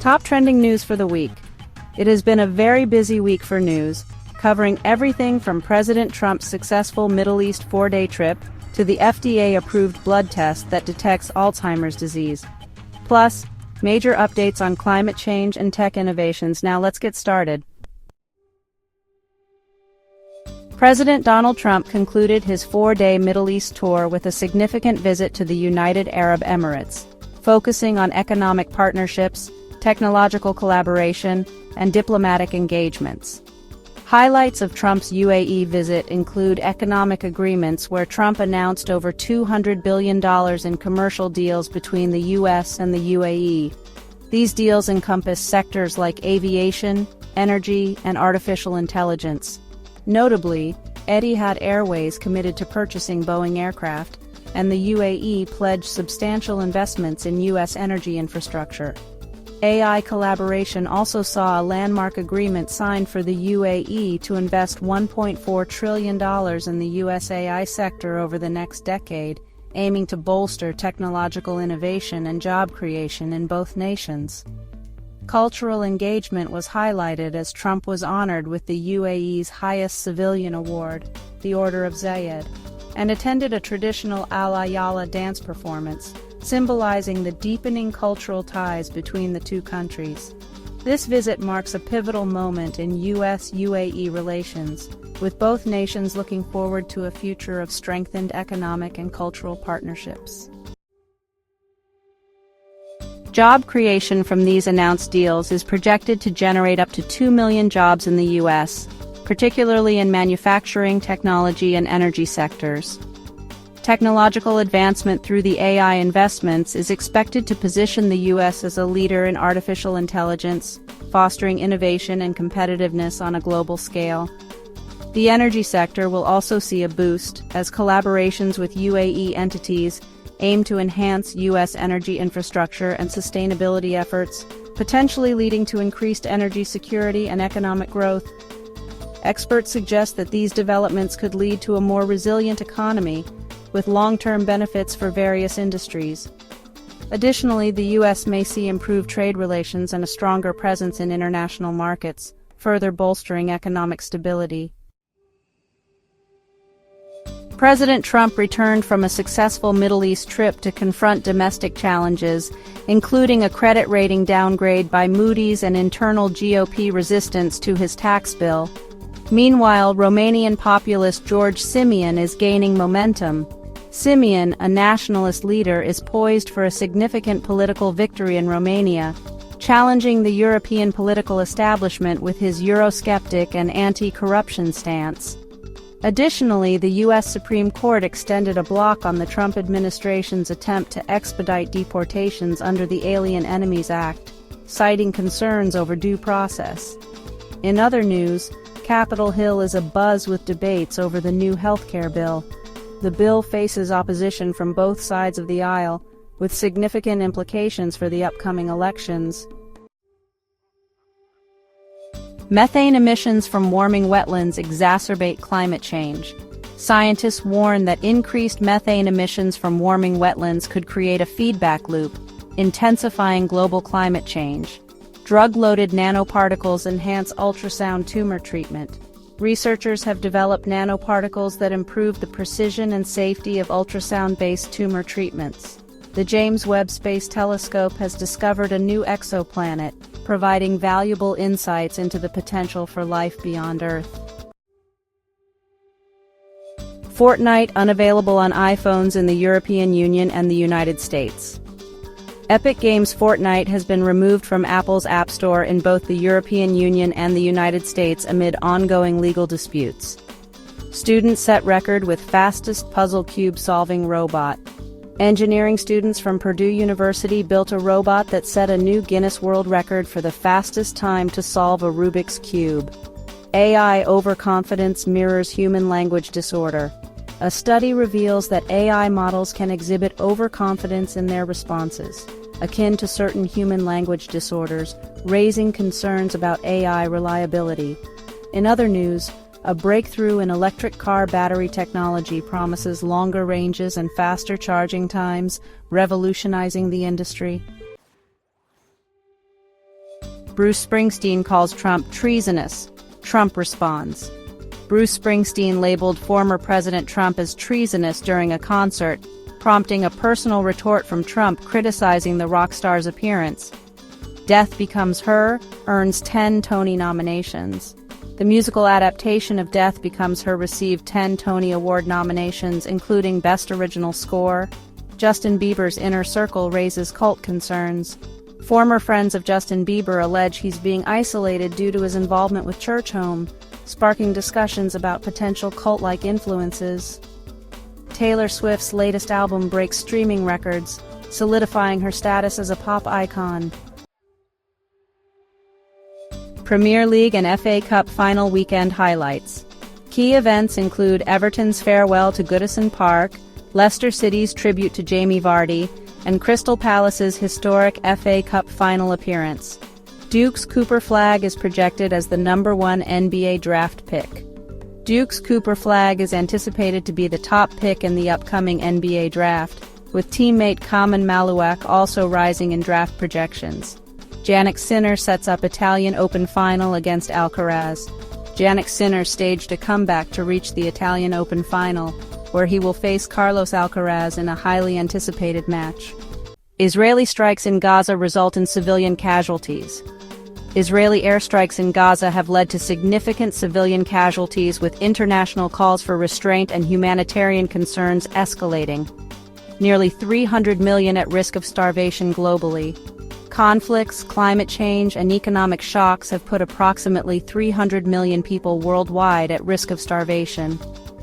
Top trending news for the week. It has been a very busy week for news, covering everything from President Trump's successful Middle East 4-day trip to the FDA-approved blood test that detects Alzheimer's disease. Plus, major updates on climate change and tech innovations. Now let's get started. President Donald Trump concluded his 4-day Middle East tour with a significant visit to the United Arab Emirates, focusing on economic partnerships, technological collaboration, and diplomatic engagements. Highlights of Trump's UAE visit include economic agreements where Trump announced over $200 billion in commercial deals between the U.S. and the UAE. These deals encompass sectors like aviation, energy, and artificial intelligence. Notably, Etihad Airways committed to purchasing Boeing aircraft, and the UAE pledged substantial investments in U.S. energy infrastructure. AI collaboration also saw a landmark agreement signed for the UAE to invest $1.4 trillion in the U.S. AI sector over the next decade, aiming to bolster technological innovation and job creation in both nations. Cultural engagement was highlighted as Trump was honored with the UAE's highest civilian award, the Order of Zayed, and attended a traditional Al-Ayala dance performance, symbolizing the deepening cultural ties between the two countries. This visit marks a pivotal moment in U.S.-UAE relations, with both nations looking forward to a future of strengthened economic and cultural partnerships. Job creation from these announced deals is projected to generate up to 2 million jobs in the U.S., particularly in manufacturing, technology, and energy sectors. Technological advancement through the AI investments is expected to position the U.S. as a leader in artificial intelligence, fostering innovation and competitiveness on a global scale. The energy sector will also see a boost as collaborations with UAE entities aim to enhance U.S. energy infrastructure and sustainability efforts, potentially leading to increased energy security and economic growth. Experts suggest that these developments could lead to a more resilient economy, with long-term benefits for various industries. Additionally, the U.S. may see improved trade relations and a stronger presence in international markets, further bolstering economic stability. President Trump returned from a successful Middle East trip to confront domestic challenges, including a credit rating downgrade by Moody's and internal GOP resistance to his tax bill. Meanwhile, Romanian populist George Simion is gaining momentum. Simion, a nationalist leader, is poised for a significant political victory in Romania, challenging the European political establishment with his Eurosceptic and anti-corruption stance. Additionally, the U.S. Supreme Court extended a block on the Trump administration's attempt to expedite deportations under the Alien Enemies Act, citing concerns over due process. In other news, Capitol Hill is abuzz with debates over the new healthcare bill. The bill faces opposition from both sides of the aisle, with significant implications for the upcoming elections. Methane emissions from warming wetlands exacerbate climate change. Scientists warn that increased methane emissions from warming wetlands could create a feedback loop, intensifying global climate change. Drug-loaded nanoparticles enhance ultrasound tumor treatment. Researchers have developed nanoparticles that improve the precision and safety of ultrasound-based tumor treatments. The James Webb Space Telescope has discovered a new exoplanet, providing valuable insights into the potential for life beyond Earth. Fortnite unavailable on iPhones in the European Union and the United States. Epic Games' Fortnite has been removed from Apple's App Store in both the European Union and the United States amid ongoing legal disputes. Students set record with fastest puzzle cube solving robot. Engineering students from Purdue University built a robot that set a new Guinness World Record for the fastest time to solve a Rubik's Cube. AI overconfidence mirrors human language disorder. A study reveals that AI models can exhibit overconfidence in their responses, akin to certain human language disorders, raising concerns about AI reliability. In other news, a breakthrough in electric car battery technology promises longer ranges and faster charging times, revolutionizing the industry. Bruce Springsteen calls Trump treasonous. Trump responds. Bruce Springsteen labeled former President Trump as treasonous during a concert, prompting a personal retort from Trump criticizing the rock star's appearance. Death Becomes Her earns 10 Tony nominations. The musical adaptation of Death Becomes Her received 10 Tony Award nominations, including Best Original Score. Justin Bieber's inner circle raises cult concerns. Former friends of Justin Bieber allege he's being isolated due to his involvement with Church Home, sparking discussions about potential cult-like influences. Taylor Swift's latest album breaks streaming records, solidifying her status as a pop icon. Premier League and FA Cup final weekend highlights. Key events include Everton's farewell to Goodison Park, Leicester City's tribute to Jamie Vardy, and Crystal Palace's historic FA Cup final appearance. Duke's Cooper Flagg is projected as the #1 NBA draft pick. Duke's Cooper Flagg is anticipated to be the top pick in the upcoming NBA draft, with teammate Kaman Maluak also rising in draft projections. Jannik Sinner sets up Italian Open final against Alcaraz. Jannik Sinner staged a comeback to reach the Italian Open final, where he will face Carlos Alcaraz in a highly anticipated match. Israeli strikes in Gaza result in civilian casualties. Israeli airstrikes in Gaza have led to significant civilian casualties, with international calls for restraint and humanitarian concerns escalating. Nearly 300 million at risk of starvation globally. Conflicts, climate change, and economic shocks have put approximately 300 million people worldwide at risk of starvation.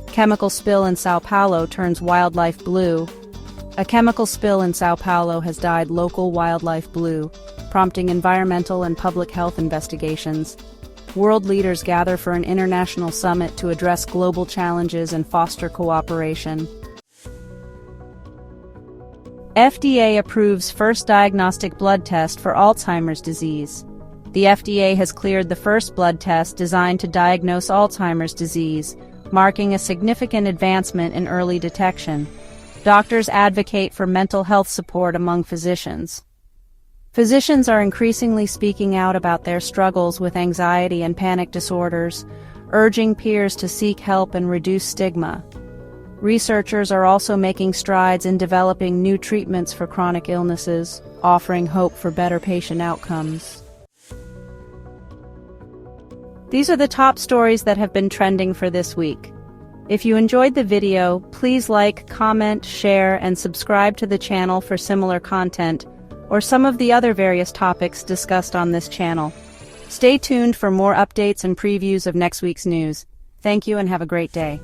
Chemical spill in Sao Paulo turns wildlife blue. A chemical spill in Sao Paulo has dyed local wildlife blue, prompting environmental and public health investigations. World leaders gather for an international summit to address global challenges and foster cooperation. FDA approves first diagnostic blood test for Alzheimer's disease. The FDA has cleared the first blood test designed to diagnose Alzheimer's disease, marking a significant advancement in early detection. Doctors advocate for mental health support among physicians. Physicians are increasingly speaking out about their struggles with anxiety and panic disorders, urging peers to seek help and reduce stigma. Researchers are also making strides in developing new treatments for chronic illnesses, offering hope for better patient outcomes. These are the top stories that have been trending for this week. If you enjoyed the video, please like, comment, share, and subscribe to the channel for similar content, or some of the other various topics discussed on this channel. Stay tuned for more updates and previews of next week's news. Thank you and have a great day.